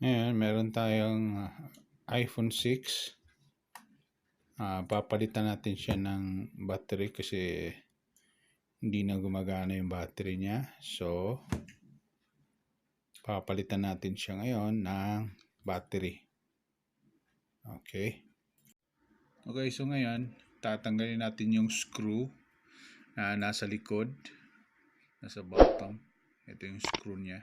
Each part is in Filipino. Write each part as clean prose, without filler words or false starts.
Ngayon, meron tayong iPhone 6. Papalitan natin siya ng battery kasi hindi na gumagana yung battery niya. So, papalitan natin siya ngayon ng battery. Okay. Okay, so ngayon, tatanggalin natin yung screw na nasa likod, nasa bottom. Ito yung screw niya.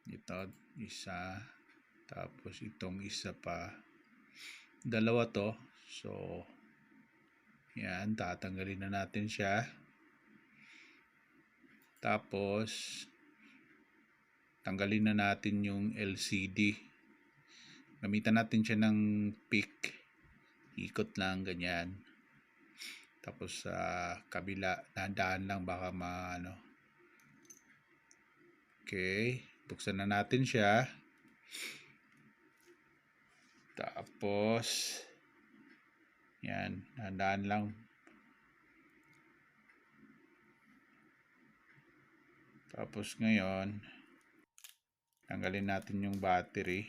Ito, isa. Tapos itong isa pa. Dalawa to. So, yan, tatanggalin na natin siya. Tapos, tanggalin na natin yung LCD. Gamitan natin siya ng pick. Ikot lang, ganyan. Tapos sa kabila, dahan-dahan lang baka maano. Okay, buksan na natin siya. Tapos, yan, dahan-dahan lang. Tapos ngayon, tanggalin natin yung battery.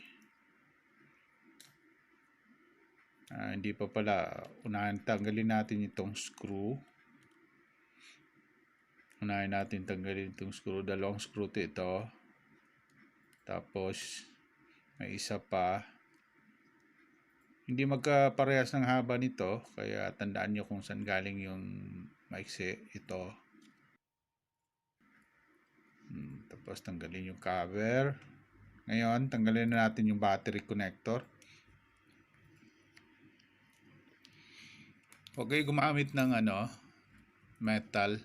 Hindi pa pala, unahin tanggalin natin itong screw. Unahin natin tanggalin itong screw. Dalawang screw ito. Tapos, may isa pa. Hindi magkaparehas ng haba nito. Kaya tandaan nyo kung saan galing yung maiksi. Ito. Tapos, tanggalin yung cover. Ngayon, tanggalin na natin yung battery connector. Okay, gumamit ng metal.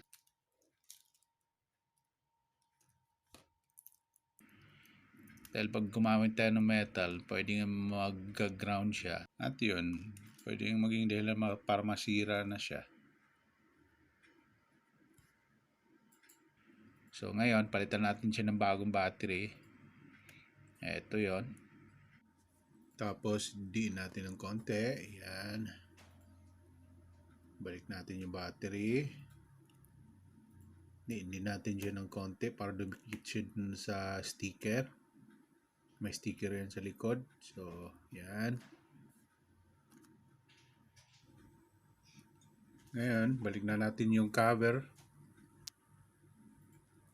Dahil pag gumamit tayo ng metal, pwedeng mag-ground siya. At yun, pwedeng maging dahilan para masira na siya. So ngayon, palitan natin siya ng bagong battery. Ito yon. Tapos, diin natin ng konti. Yan. Balik natin yung battery. Diin natin siya ng konti para dumikit siya sa sticker. May sticker yan sa likod. So, yan. Ngayon, balik na natin yung cover.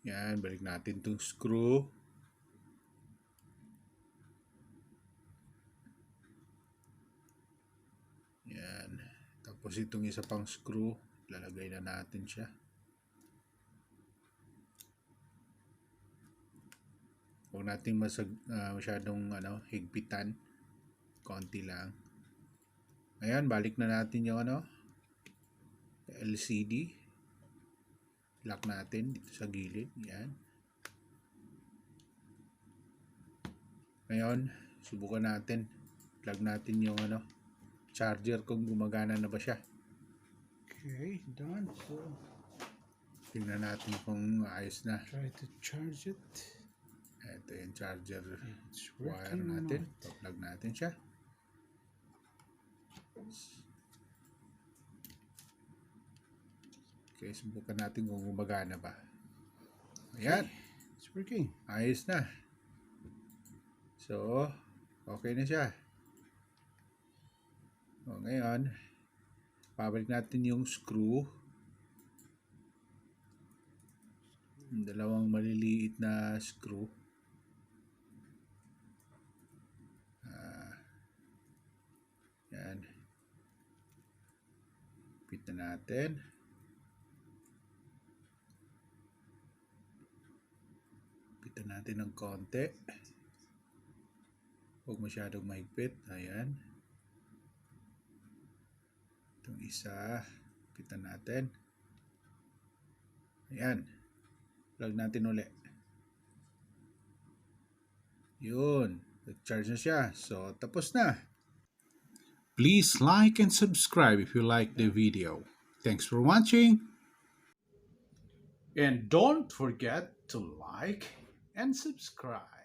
Yan, balik natin itong screw. Yan. Tapos itong isa pang screw, lalagay na natin siya. Huwag natin masyadong higpitan. Konti lang. Ngayon, balik na natin yung LCD. Lock natin dito sa gilid. Yan. Ngayon, subukan natin. Plug natin yung charger kung gumagana na ba siya. Okay, done. So, tingnan natin kung ayos na. Try to charge it. Ito yung charger wire natin. Plug natin siya. Okay, subukan natin kung gumagana ba. Ayan. Okay. It's working. Ayos na. So, okay na siya. O, ngayon, pabalik natin yung screw. Dalawang maliliit na screw. Yan. Pit na natin. Pitan natin ng konti. Huwag masyadong mahigpit. Ayan. Itong isa. Pitan natin. Ayan. Plug natin ulit. Yun. Nag-charge na siya. So, tapos na. Please like and subscribe if you like the video. Thanks for watching. And don't forget to like and subscribe.